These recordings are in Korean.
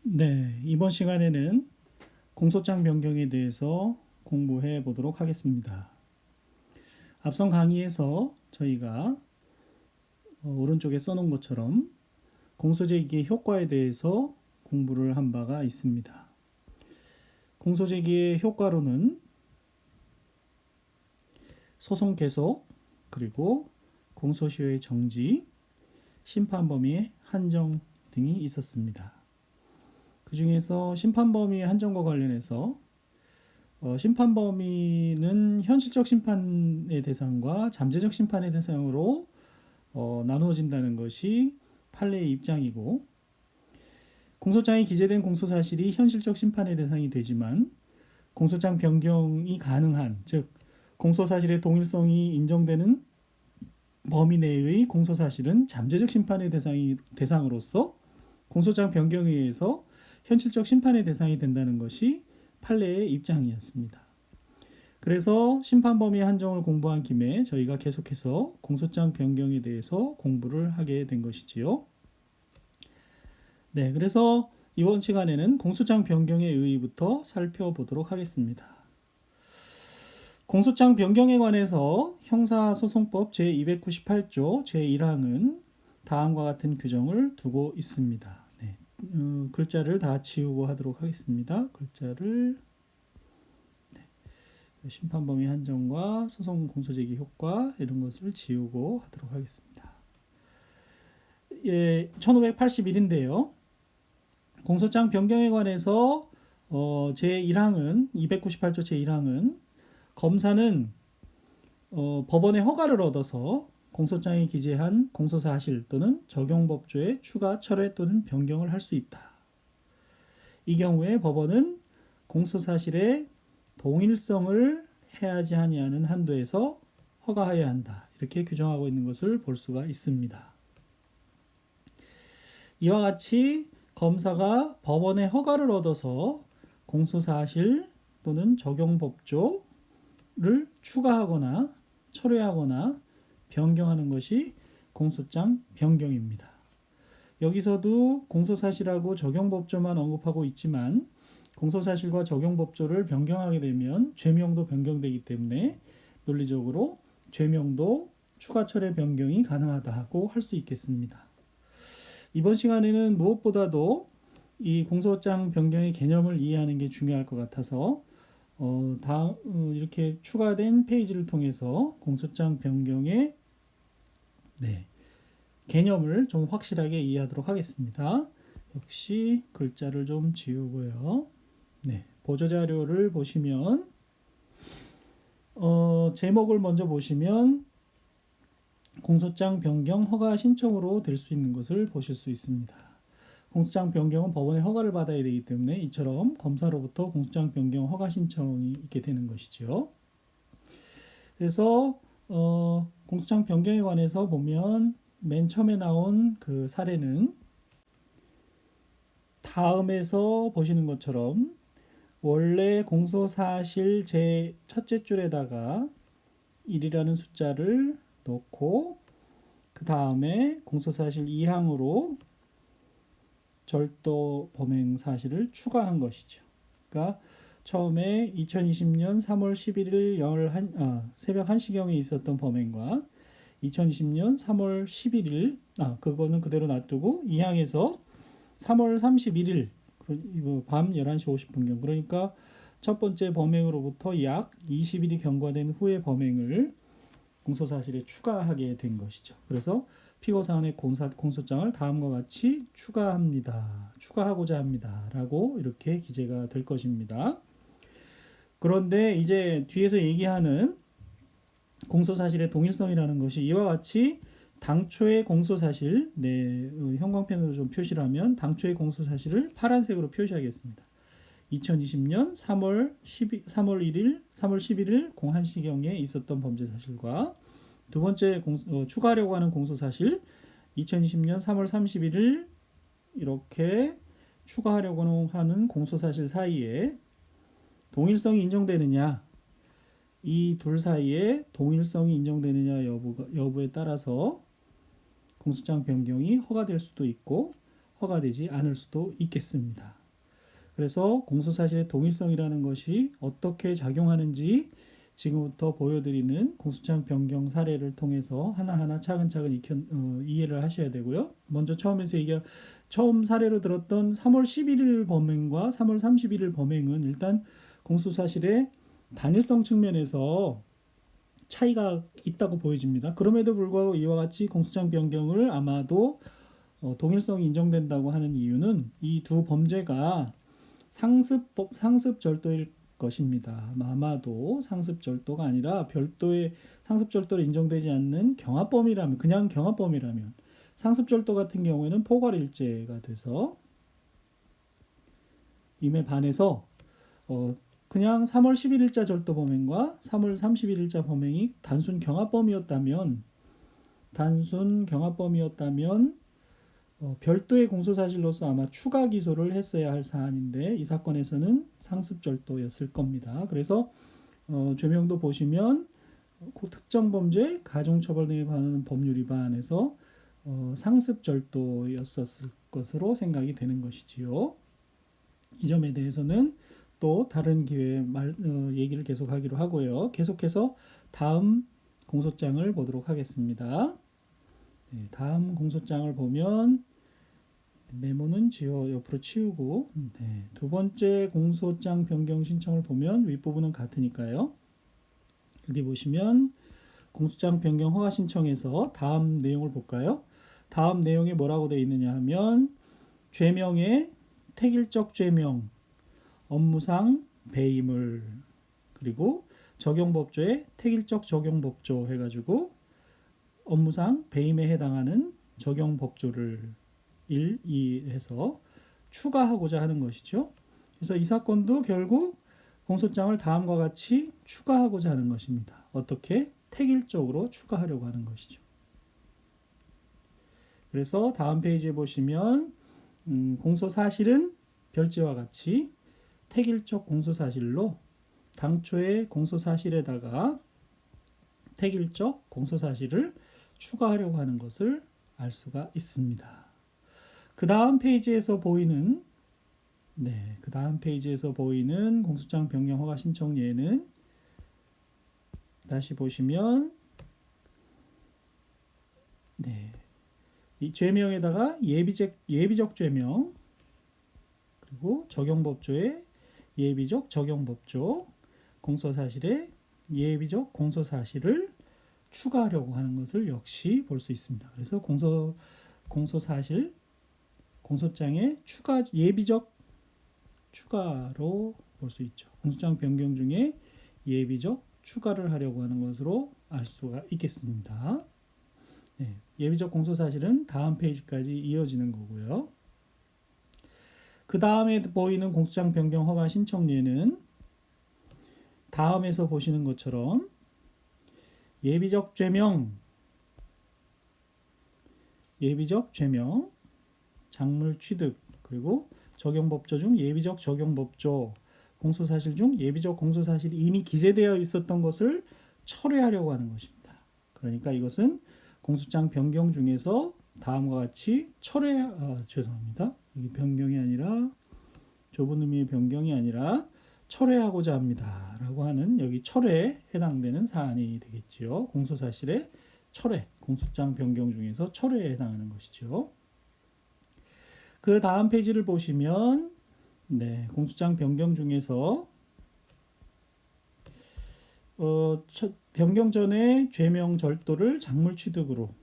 네, 이번 시간에는 공소장 변경에 대해서 공부해 보도록 하겠습니다. 앞선 강의에서 저희가 오른쪽에 써놓은 것처럼 공소제기의 효과에 대해서 공부를 한 바가 있습니다. 공소제기의 효과로는 소송 계속, 그리고 공소시효의 정지, 심판 범위의 한정 등이 있었습니다. 그 중에서 심판 범위의 한정과 관련해서 심판 범위는 현실적 심판의 대상과 잠재적 심판의 대상으로 나누어진다는 것이 판례의 입장이고, 공소장에 기재된 공소사실이 현실적 심판의 대상이 되지만 공소장 변경이 가능한, 즉 공소사실의 동일성이 인정되는 범위 내의 공소사실은 잠재적 심판의 대상으로서 공소장 변경에 의해서 현실적 심판의 대상이 된다는 것이 판례의 입장이었습니다. 그래서 심판 범위 한정을 공부한 김에 저희가 계속해서 공소장 변경에 대해서 공부를 하게 된 것이지요. 네, 그래서 이번 시간에는 공소장 변경의 의의부터 살펴보도록 하겠습니다. 공소장 변경에 관해서 형사소송법 제298조 제1항은 다음과 같은 규정을 두고 있습니다. 네, 글자를 다 지우고 하도록 하겠습니다. 글자를 심판범위 한정과 소송 공소제기 효과 이런 것을 지우고 하도록 하겠습니다. 예, 1581인데요. 공소장 변경에 관해서 제1항은 298조 제1항은 검사는 법원의 허가를 얻어서 공소장에 기재한 공소사실 또는 적용법조의 추가, 철회 또는 변경을 할 수 있다. 이 경우에 법원은 공소사실의 동일성을 해하지 아니하는 한도에서 허가하여야 한다. 이렇게 규정하고 있는 것을 볼 수가 있습니다. 이와 같이 검사가 법원의 허가를 얻어서 공소사실 또는 적용법조를 추가하거나 철회하거나 변경하는 것이 공소장 변경입니다. 여기서도 공소사실하고 적용법조만 언급하고 있지만 공소사실과 적용법조를 변경하게 되면 죄명도 변경되기 때문에 논리적으로 죄명도 추가 철회 변경이 가능하다고 할 수 있겠습니다. 이번 시간에는 무엇보다도 이 공소장 변경의 개념을 이해하는 게 중요할 것 같아서 이렇게 추가된 페이지를 통해서 공소장 변경의 개념을 좀 확실하게 이해하도록 하겠습니다. 역시 글자를 좀 지우고요. 보조자료를 보시면 제목을 먼저 보시면 공소장 변경 허가 신청으로 될 수 있는 것을 보실 수 있습니다. 공소장 변경은 법원의 허가를 받아야 되기 때문에 이처럼 검사로부터 공소장 변경 허가 신청이 있게 되는 것이죠. 그래서 공소장 변경에 관해서 보면 맨 처음에 나온 그 사례는 다음에서 보시는 것처럼 원래 공소사실 제 첫째 줄에다가 1이라는 숫자를 넣고 그 다음에 공소사실 2항으로 절도 범행 사실을 추가한 것이죠. 그러니까 처음에 2020년 3월 11일 새벽 1시경에 있었던 범행과 2020년 3월 11일 그거는 그대로 놔두고 2항에서 3월 31일 밤 11시 50분경, 그러니까 첫 번째 범행으로부터 약 20일이 경과된 후의 범행을 공소사실에 추가하게 된 것이죠. 그래서 피고사항의 공소장을 다음과 같이 추가하고자 합니다 라고 이렇게 기재가 될 것입니다. 그런데 이제 뒤에서 얘기하는 공소사실의 동일성이라는 것이 이와 같이 당초의 공소사실, 형광펜으로 좀 표시를 하면 당초의 공소사실을 파란색으로 표시하겠습니다. 2020년 3월 11일 01시경에 있었던 범죄 사실과 두 번째 추가하려고 하는 공소사실 2020년 3월 31일 이렇게 추가하려고 하는 공소사실 사이에 동일성이 인정되느냐, 이 둘 사이에 동일성이 인정되느냐 여부에 따라서 공소장 변경이 허가될 수도 있고 허가되지 않을 수도 있겠습니다. 그래서 공소사실의 동일성이라는 것이 어떻게 작용하는지 지금부터 보여드리는 공소장 변경 사례를 통해서 하나하나 차근차근 이해를 하셔야 되고요. 먼저 처음 사례로 들었던 3월 11일 범행과 3월 31일 범행은 일단 공소사실의 단일성 측면에서 차이가 있다고 보여집니다. 그럼에도 불구하고 이와 같이 공소장 변경을 아마도 동일성이 인정된다고 하는 이유는 이 두 범죄가 상습절도일 것입니다. 아마도 상습절도가 아니라 별도의 상습절도로 인정되지 않는 그냥 경합범이라면 상습절도 같은 경우에는 포괄일죄가 돼서 임에 반해서 그냥 3월 11일자 절도 범행과 3월 31일자 범행이 단순 경합범이었다면 별도의 공소사실로서 아마 추가 기소를 했어야 할 사안인데 이 사건에서는 상습절도였을 겁니다. 그래서 죄명도 보시면 특정 범죄, 가중처벌 등에 관한 법률 위반에서 상습절도였었을 것으로 생각이 되는 것이지요. 이 점에 대해서는 또 다른 기회에 얘기를 계속하기로 하고요. 계속해서 다음 공소장을 보도록 하겠습니다. 네, 다음 공소장을 보면 메모는 옆으로 치우고 두 번째 공소장 변경 신청을 보면 윗부분은 같으니까요. 여기 보시면 공소장 변경 허가 신청에서 다음 내용을 볼까요? 다음 내용이 뭐라고 되어 있느냐 하면 죄명의 택일적 죄명, 업무상 배임을 그리고 적용법조의 택일적 적용법조 해가지고 업무상 배임에 해당하는 적용법조를 1, 2 해서 추가하고자 하는 것이죠. 그래서 이 사건도 결국 공소장을 다음과 같이 추가하고자 하는 것입니다. 어떻게? 택일적으로 추가하려고 하는 것이죠. 그래서 다음 페이지에 보시면 공소사실은 별지와 같이 택일적 공소사실로 당초의 공소사실에다가 택일적 공소사실을 추가하려고 하는 것을 알 수가 있습니다. 그 다음 페이지에서 보이는 공소장 변경 허가 신청 예는 다시 보시면 이 죄명에다가 예비적 죄명 그리고 적용법조의 예비적 적용법조 공소사실의 예비적 공소사실을 추가하려고 하는 것을 역시 볼 수 있습니다. 그래서 공소사실 공소장의 예비적 추가로 볼 수 있죠. 공소장 변경 중에 예비적 추가를 하려고 하는 것으로 알 수가 있겠습니다. 네, 예비적 공소사실은 다음 페이지까지 이어지는 거고요. 그 다음에 보이는 공소장 변경 허가 신청례는 다음에서 보시는 것처럼 예비적 죄명, 작물 취득, 그리고 적용법조 중 예비적 적용법조, 공소사실 중 예비적 공소사실이 이미 기재되어 있었던 것을 철회하려고 하는 것입니다. 그러니까 이것은 공소장 변경 중에서 다음과 같이 여기 변경이 아니라 좁은 의미의 변경이 아니라 철회하고자 합니다. 라고 하는 여기 철회에 해당되는 사안이 되겠지요. 공소사실의 철회, 공소장 변경 중에서 철회에 해당하는 것이죠. 그 다음 페이지를 보시면 공소장 변경 중에서 변경 전에 죄명 절도를 작물 취득으로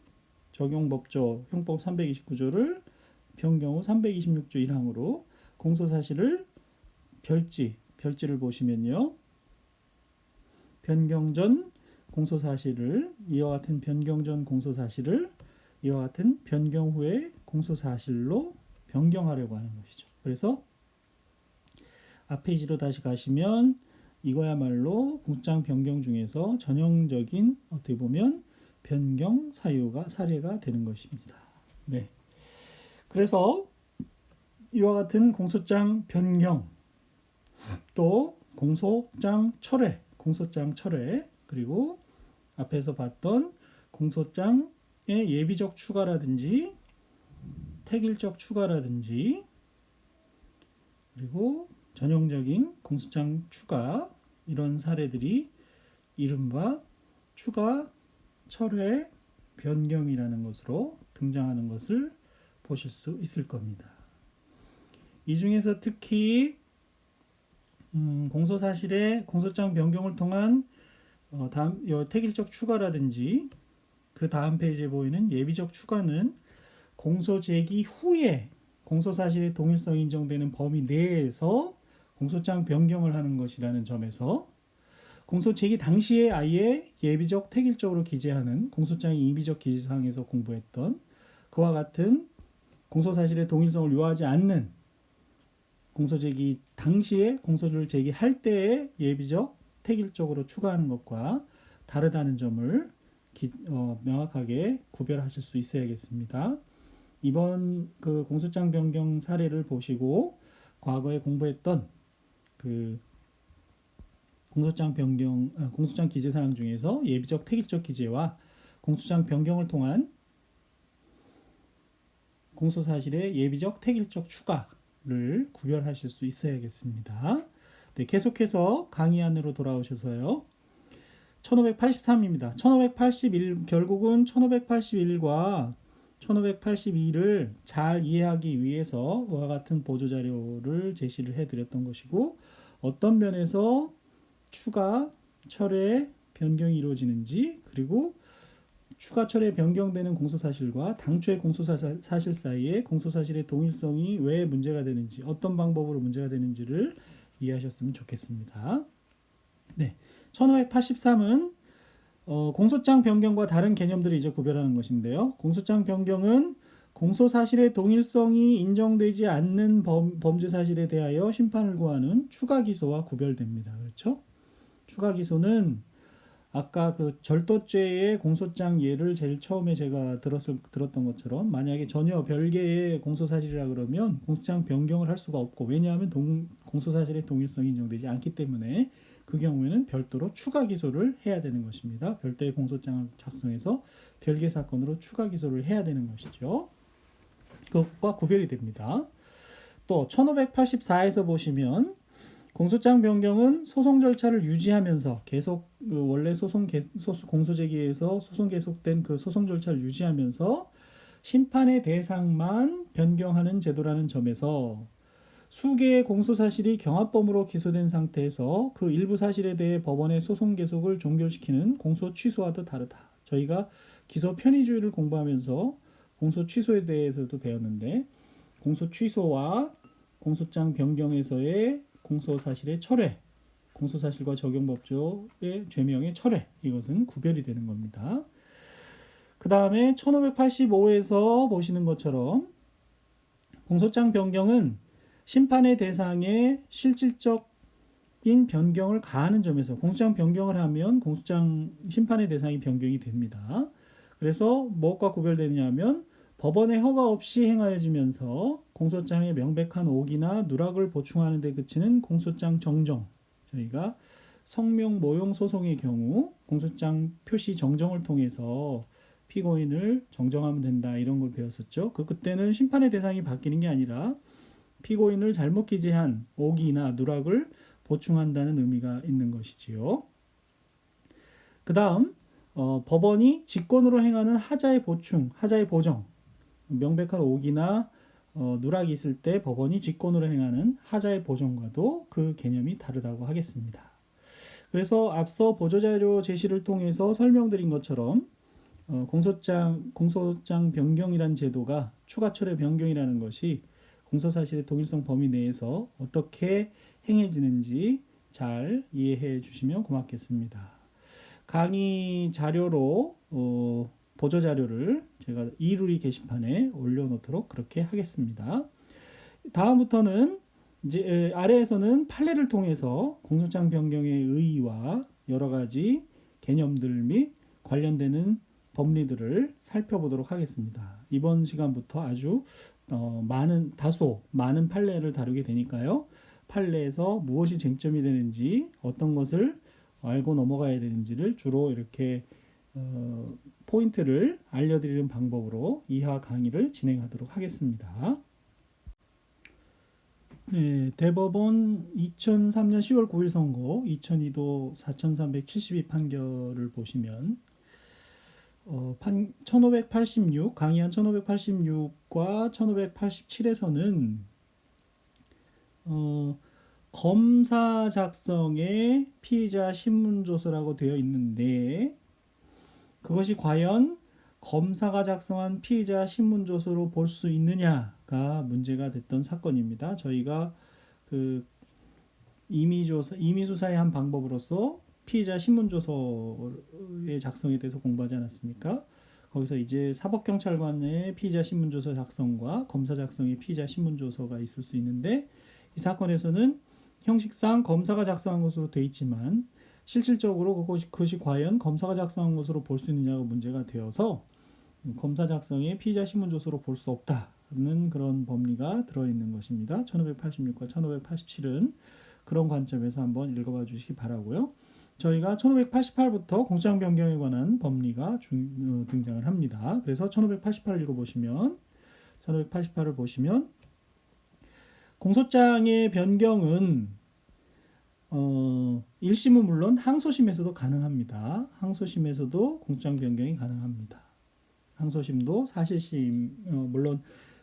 적용법조 형법 329조를 변경 후 326조 1항으로 공소사실을 별지를 보시면요. 변경 전 공소사실을 이와 같은 변경 전 공소사실을 이와 같은 변경 후의 공소사실로 변경하려고 하는 것이죠. 그래서 앞 페이지로 다시 가시면 이거야말로 공소장 변경 중에서 전형적인 어떻게 보면 변경 사례가 되는 것입니다. 네. 그래서 이와 같은 공소장 변경 또 공소장 철회 그리고 앞에서 봤던 공소장의 예비적 추가라든지 택일적 추가라든지 그리고 전형적인 공소장 추가 이런 사례들이 이른바 추가, 철회, 변경이라는 것으로 등장하는 것을 보실 수 있을 겁니다. 이 중에서 특히 공소사실의 공소장 변경을 통한 택일적 추가라든지 그 다음 페이지에 보이는 예비적 추가는 공소 제기 후에 공소사실의 동일성이 인정되는 범위 내에서 공소장 변경을 하는 것이라는 점에서 공소 제기 당시에 아예 예비적 택일적으로 기재하는 공소장의 임의적 기재사항에서 공부했던 그와 같은 공소사실의 동일성을 요하지 않는 공소 제기 당시에 공소를 제기할 때에 예비적 택일적으로 추가하는 것과 다르다는 점을 명확하게 구별하실 수 있어야겠습니다. 이번 그 공소장 변경 사례를 보시고 과거에 공부했던 그 공소장 변경, 공소장 기재 사항 중에서 예비적 택일적 기재와 공소장 변경을 통한 공소사실의 예비적 택일적 추가를 구별하실 수 있어야겠습니다. 네, 계속해서 강의 안으로 돌아오셔서요. 1583입니다. 1581 결국은 1581과 1582를 잘 이해하기 위해서 와 같은 보조자료를 제시를 해드렸던 것이고 어떤 면에서 추가, 철회, 변경이 이루어지는지 그리고 추가, 철회, 변경되는 공소사실과 당초의 공소사실 사이에 공소사실의 동일성이 왜 문제가 되는지 어떤 방법으로 문제가 되는지를 이해하셨으면 좋겠습니다. 네, 1583은 공소장 변경과 다른 개념들을 이제 구별하는 것인데요. 공소장 변경은 공소사실의 동일성이 인정되지 않는 범죄 사실에 대하여 심판을 구하는 추가 기소와 구별됩니다. 그렇죠? 추가 기소는 아까 그 절도죄의 공소장 예를 제일 처음에 제가 들었던 것처럼 만약에 전혀 별개의 공소사실이라 그러면 공소장 변경을 할 수가 없고 왜냐하면 공소사실의 동일성이 인정되지 않기 때문에 그 경우에는 별도로 추가 기소를 해야 되는 것입니다. 별도의 공소장을 작성해서 별개 사건으로 추가 기소를 해야 되는 것이죠. 그것과 구별이 됩니다. 또 1584에서 보시면 공소장 변경은 소송 절차를 유지하면서 계속 그 원래 공소 제기에서 소송 계속된 그 소송 절차를 유지하면서 심판의 대상만 변경하는 제도라는 점에서 수개의 공소 사실이 경합범으로 기소된 상태에서 그 일부 사실에 대해 법원의 소송 계속을 종결시키는 공소 취소와도 다르다. 저희가 기소 편의주의를 공부하면서 공소 취소에 대해서도 배웠는데 공소 취소와 공소장 변경에서의 공소사실의 철회, 공소사실과 적용법조의 죄명의 철회 이것은 구별이 되는 겁니다. 그 다음에 1585에서 보시는 것처럼 공소장 변경은 심판의 대상에 실질적인 변경을 가하는 점에서 공소장 변경을 하면 공소장 심판의 대상이 변경이 됩니다. 그래서 무엇과 구별되느냐면 법원의 허가 없이 행하여지면서 공소장에 명백한 오기나 누락을 보충하는 데 그치는 공소장 정정 저희가 성명 모용 소송의 경우 공소장 표시 정정을 통해서 피고인을 정정하면 된다 이런 걸 배웠었죠. 그때는 심판의 대상이 바뀌는 게 아니라 피고인을 잘못 기재한 오기나 누락을 보충한다는 의미가 있는 것이지요. 그 다음 법원이 직권으로 행하는 하자의 보충, 하자의 보정 명백한 오기나 누락이 있을 때 법원이 직권으로 행하는 하자의 보정과도 그 개념이 다르다고 하겠습니다. 그래서 앞서 보조자료 제시를 통해서 설명드린 것처럼 공소장 변경이라는 제도가 추가철의 변경이라는 것이 공소사실의 동일성 범위 내에서 어떻게 행해지는지 잘 이해해 주시면 고맙겠습니다. 강의 자료로 보조자료를 제가 이루리 게시판에 올려놓도록 그렇게 하겠습니다. 다음부터는 이제 아래에서는 판례를 통해서 공소장 변경의 의의와 여러 가지 개념들 및 관련되는 법리들을 살펴보도록 하겠습니다. 이번 시간부터 아주 다소 많은 판례를 다루게 되니까요. 판례에서 무엇이 쟁점이 되는지 어떤 것을 알고 넘어가야 되는지를 주로 이렇게 포인트를 알려드리는 방법으로 이하 강의를 진행하도록 하겠습니다. 네, 대법원 2003년 10월 9일 선고 2002도 4372 판결을 보시면 1586 강의안 1586과 1587에서는 검사 작성의 피의자 신문조서라고 되어 있는데 그것이 과연 검사가 작성한 피의자 신문조서로 볼 수 있느냐가 문제가 됐던 사건입니다. 저희가 그 임의수사의 한 방법으로서 피의자 신문조서의 작성에 대해서 공부하지 않았습니까? 거기서 이제 사법경찰관의 피의자 신문조서 작성과 검사 작성의 피의자 신문조서가 있을 수 있는데 이 사건에서는 형식상 검사가 작성한 것으로 되어 있지만 실질적으로 그것이 과연 검사가 작성한 것으로 볼 수 있느냐가 문제가 되어서 검사 작성의 피의자 신문조서로 볼 수 없다는 그런 법리가 들어있는 것입니다. 1586과 1587은 그런 관점에서 한번 읽어봐 주시기 바라고요. 저희가 1588부터 공소장 변경에 관한 법리가 등장을 합니다. 그래서 1588을 읽어보시면 1588을 보시면 공소장의 변경은 1심은 물론 항소심에서도 가능합니다. 항소심에서도 공소장 변경이 가능합니다. 항소심도 사실심, 물론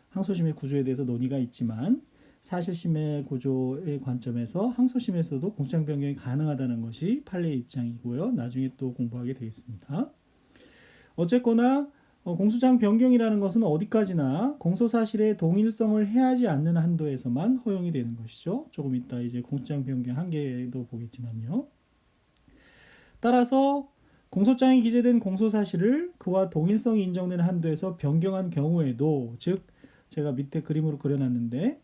항소심의 구조에 대해서 논의가 있지만 사실심의 구조의 관점에서 항소심에서도 공소장 변경이 가능하다는 것이 판례의 입장이고요. 나중에 또 공부하게 되겠습니다. 어쨌거나 공소장 변경이라는 것은 어디까지나 공소사실의 동일성을 해하지 않는 한도에서만 허용이 되는 것이죠. 조금 이따 이제 공소장 변경 한계도 보겠지만요. 따라서 공소장에 기재된 공소사실을 그와 동일성이 인정되는 한도에서 변경한 경우에도, 즉 제가 밑에 그림으로 그려놨는데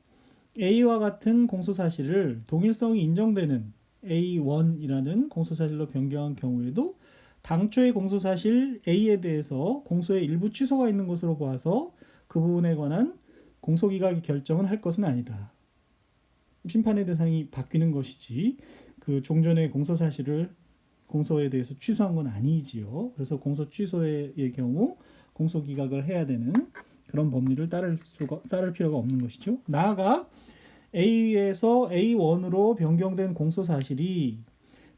A와 같은 공소사실을 동일성이 인정되는 A1이라는 공소사실로 변경한 경우에도 당초의 공소사실 A에 대해서 공소의 일부 취소가 있는 것으로 보아서 그 부분에 관한 공소기각의 결정은 할 것은 아니다. 심판의 대상이 바뀌는 것이지 그 종전의 공소사실을 공소에 대해서 취소한 건 아니지요. 그래서 공소 취소의 경우 공소기각을 해야 되는 그런 법리를 따를 필요가 없는 것이죠. 나아가 A에서 A1으로 변경된 공소사실이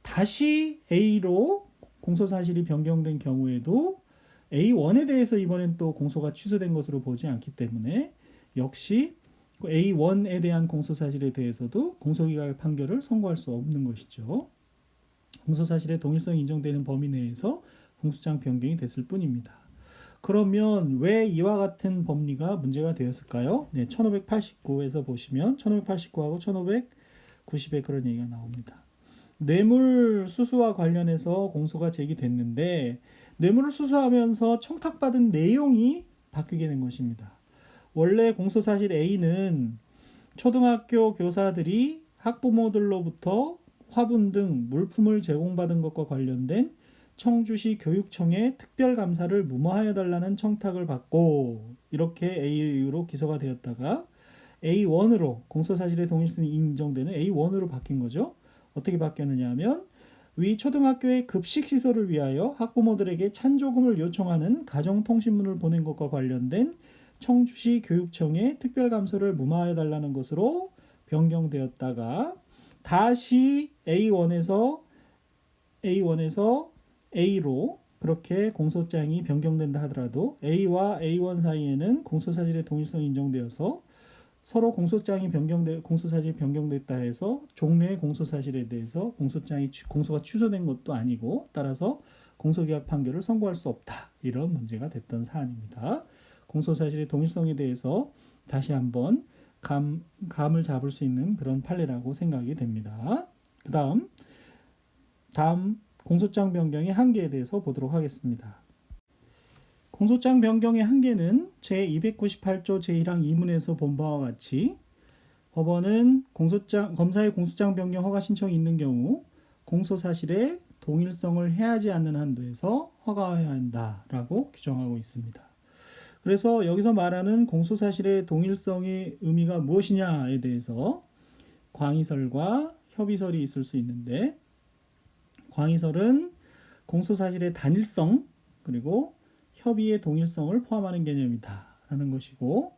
다시 A로 공소사실이 변경된 경우에도 A1에 대해서 이번엔 또 공소가 취소된 것으로 보지 않기 때문에 역시 A1에 대한 공소사실에 대해서도 공소기각 판결을 선고할 수 없는 것이죠. 공소사실의 동일성이 인정되는 범위 내에서 공소장 변경이 됐을 뿐입니다. 그러면 왜 이와 같은 법리가 문제가 되었을까요? 네, 1589에서 보시면 1589하고 1590에 그런 얘기가 나옵니다. 뇌물 수수와 관련해서 공소가 제기됐는데 뇌물을 수수하면서 청탁받은 내용이 바뀌게 된 것입니다. 원래 공소사실 A는 초등학교 교사들이 학부모들로부터 화분 등 물품을 제공받은 것과 관련된 청주시 교육청의 특별감사를 무마하여 달라는 청탁을 받고 이렇게 A로 기소가 되었다가 A1으로 공소사실의 동일성이 인정되는 A1으로 바뀐 거죠. 어떻게 바뀌었느냐 하면 위 초등학교의 급식시설을 위하여 학부모들에게 찬조금을 요청하는 가정통신문을 보낸 것과 관련된 청주시 교육청의 특별감사를 무마하여 달라는 것으로 변경되었다가 다시 A1에서 A로 그렇게 공소장이 변경된다 하더라도 A와 A1 사이에는 공소사실의 동일성이 인정되어서 서로 공소사실이 변경됐다 해서 종래의 공소사실에 대해서 공소가 취소된 것도 아니고 따라서 공소기각 판결을 선고할 수 없다. 이런 문제가 됐던 사안입니다. 공소사실의 동일성에 대해서 다시 한번 감을 잡을 수 있는 그런 판례라고 생각이 됩니다. 다음 공소장 변경의 한계에 대해서 보도록 하겠습니다. 공소장 변경의 한계는 제298조 제1항 2문에서 본 바와 같이 법원은 검사의 공소장 변경 허가 신청이 있는 경우 공소사실의 동일성을 해하지 않는 한도에서 허가해야 한다라고 규정하고 있습니다. 그래서 여기서 말하는 공소사실의 동일성의 의미가 무엇이냐에 대해서 광의설과 협의설이 있을 수 있는데 광의설은 공소사실의 단일성 그리고 협의의 동일성을 포함하는 개념이다라는 것이고,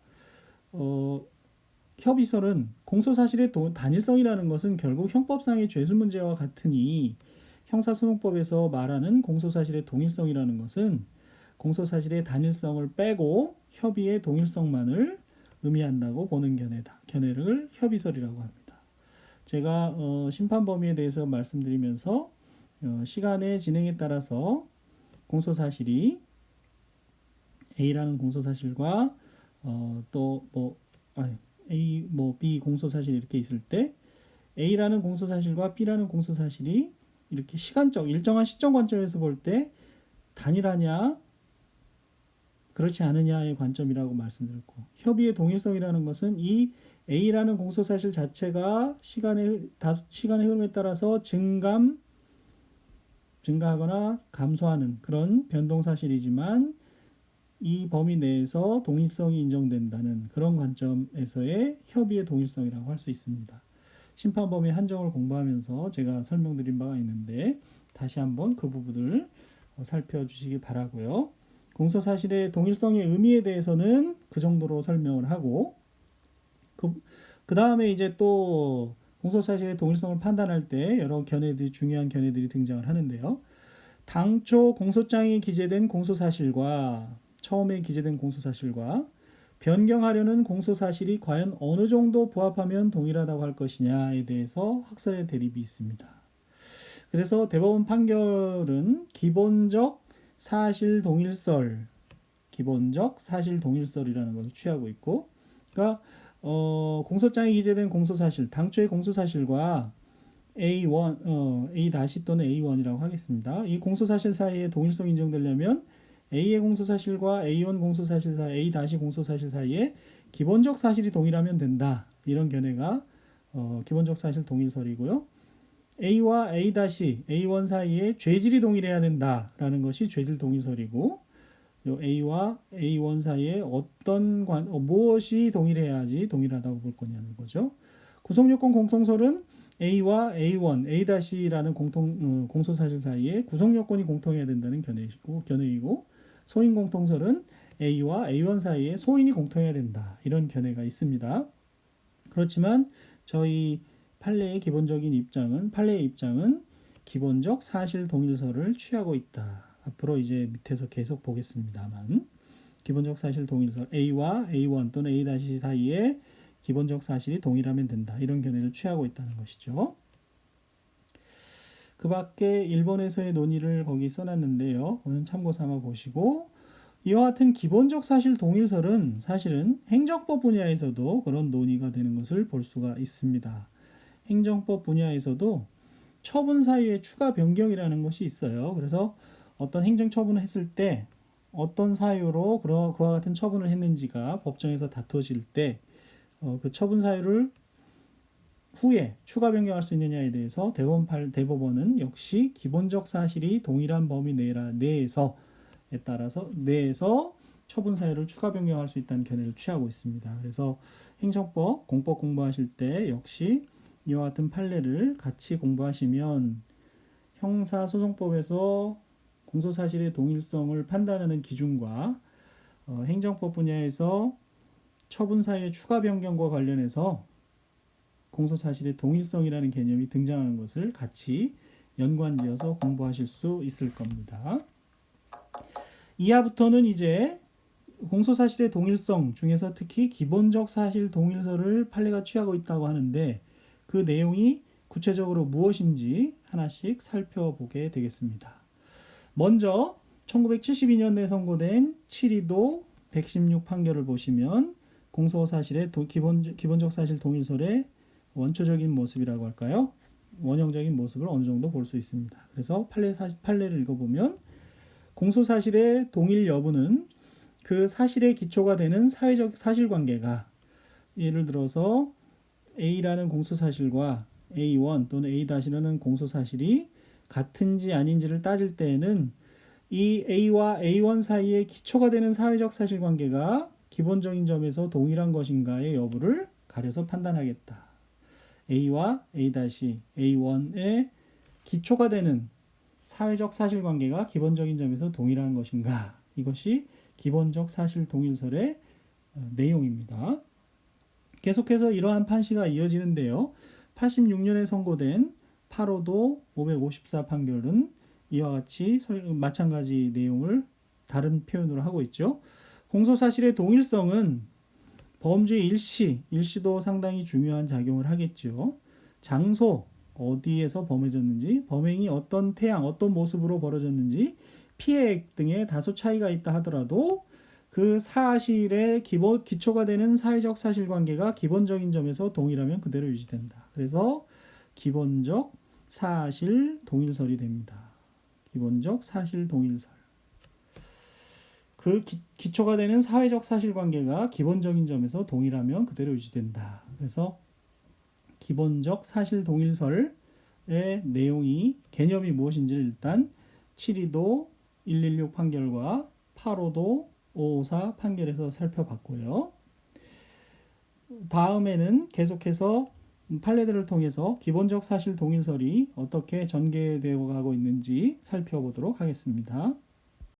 협의설은 공소사실의 단일성이라는 것은 결국 형법상의 죄수 문제와 같으니 형사소송법에서 말하는 공소사실의 동일성이라는 것은 공소사실의 단일성을 빼고 협의의 동일성만을 의미한다고 보는 견해를 협의설이라고 합니다. 제가 심판 범위에 대해서 말씀드리면서 시간의 진행에 따라서 공소사실이 A라는 공소사실과 A B 공소사실 이렇게 있을 때 A라는 공소사실과 B라는 공소사실이 이렇게 일정한 시점 관점에서 볼 때 단일하냐 그렇지 않느냐의 관점이라고 말씀드렸고, 협의의 동일성이라는 것은 이 A라는 공소사실 자체가 시간의 흐름에 따라서 증가하거나 감소하는 그런 변동사실이지만 이 범위 내에서 동일성이 인정된다는 그런 관점에서의 협의의 동일성이라고 할 수 있습니다. 심판범위 한정을 공부하면서 제가 설명드린 바가 있는데 다시 한번 그 부분을 살펴주시기 바라고요. 공소사실의 동일성의 의미에 대해서는 그 정도로 설명을 하고, 그 다음에 이제 또 공소사실의 동일성을 판단할 때 여러 중요한 견해들이 등장을 하는데요. 당초 공소장에 기재된 공소사실과 처음에 기재된 공소사실과 변경하려는 공소사실이 과연 어느 정도 부합하면 동일하다고 할 것이냐에 대해서 학설의 대립이 있습니다. 그래서 대법원 판결은 기본적 사실 동일설이라는 것을 취하고 있고, 그러니까 공소장에 기재된 공소사실, 당초의 공소사실과 A1, A- 또는 A1이라고 하겠습니다. 이 공소사실 사이에 동일성이 인정되려면 A의 공소사실과 A1 공소사실 사이, A- 공소사실 사이에 기본적 사실이 동일하면 된다. 이런 견해가 기본적 사실 동일설이고요. A와 A-A1 사이에 죄질이 동일해야 된다라는 것이 죄질 동일설이고, A와 A1 사이에 무엇이 동일해야지 동일하다고 볼 거냐는 거죠. 구성요건 공통설은 A와 A1, A-라는 공소사실 사이에 구성요건이 공통해야 된다는 견해이고, 소인 공통설은 A와 A1 사이에 소인이 공통해야 된다. 이런 견해가 있습니다. 그렇지만 저희 판례의 입장은 기본적 사실 동일설을 취하고 있다. 앞으로 이제 밑에서 계속 보겠습니다만, 기본적 사실 동일설 A와 A1 또는 A- 사이에 기본적 사실이 동일하면 된다. 이런 견해를 취하고 있다는 것이죠. 그 밖에 일본에서의 논의를 거기 써놨는데요. 그건 참고 삼아 보시고, 이와 같은 기본적 사실 동일설은 사실은 행정법 분야에서도 그런 논의가 되는 것을 볼 수가 있습니다. 행정법 분야에서도 처분 사유의 추가 변경이라는 것이 있어요. 그래서 어떤 행정처분을 했을 때 어떤 사유로 그와 같은 처분을 했는지가 법정에서 다투어질 때 그 처분 사유를 후에 추가 변경할 수 있느냐에 대해서 대법원은 역시 기본적 사실이 동일한 범위 내에서 처분 사유를 추가 변경할 수 있다는 견해를 취하고 있습니다. 그래서 행정법, 공법 공부하실 때 역시 이와 같은 판례를 같이 공부하시면 형사소송법에서 공소사실의 동일성을 판단하는 기준과 행정법 분야에서 처분 사유의 추가 변경과 관련해서 공소사실의 동일성이라는 개념이 등장하는 것을 같이 연관지어서 공부하실 수 있을 겁니다. 이하부터는 이제 공소사실의 동일성 중에서 특히 기본적 사실 동일설을 판례가 취하고 있다고 하는데 그 내용이 구체적으로 무엇인지 하나씩 살펴보게 되겠습니다. 먼저 1972년에 선고된 7.2도 116 판결을 보시면 공소사실의 기본적 사실 동일설의 원초적인 모습이라고 할까요? 원형적인 모습을 어느 정도 볼 수 있습니다. 그래서 판례를 읽어보면 공소사실의 동일 여부는 그 사실의 기초가 되는 사회적 사실관계가, 예를 들어서 A라는 공소사실과 A1 또는 A-라는 공소사실이 같은지 아닌지를 따질 때에는 이 A와 A1 사이에 기초가 되는 사회적 사실관계가 기본적인 점에서 동일한 것인가의 여부를 가려서 판단하겠다. A와 A-A1의 기초가 되는 사회적 사실관계가 기본적인 점에서 동일한 것인가, 이것이 기본적 사실 동일설의 내용입니다. 계속해서 이러한 판시가 이어지는데요. 86년에 선고된 8호도 554 판결은 이와 같이 마찬가지 내용을 다른 표현으로 하고 있죠. 공소사실의 동일성은 범죄 일시도 상당히 중요한 작용을 하겠죠. 장소, 어디에서 범해졌는지, 범행이 어떤 태양, 어떤 모습으로 벌어졌는지, 피해액 등의 다소 차이가 있다 하더라도 그 사실의 기초가 되는 사회적 사실관계가 기본적인 점에서 동일하면 그대로 유지된다. 그래서 기본적 사실 동일설이 됩니다. 기본적 사실 동일설. 그 기초가 되는 사회적 사실관계가 기본적인 점에서 동일하면 그대로 유지된다. 그래서 기본적 사실 동일설의 내용이 개념이 무엇인지를 일단 7.2도 116 판결과 8.5도 554 판결에서 살펴봤고요. 다음에는 계속해서 판례들을 통해서 기본적 사실 동일설이 어떻게 전개되어 가고 있는지 살펴보도록 하겠습니다.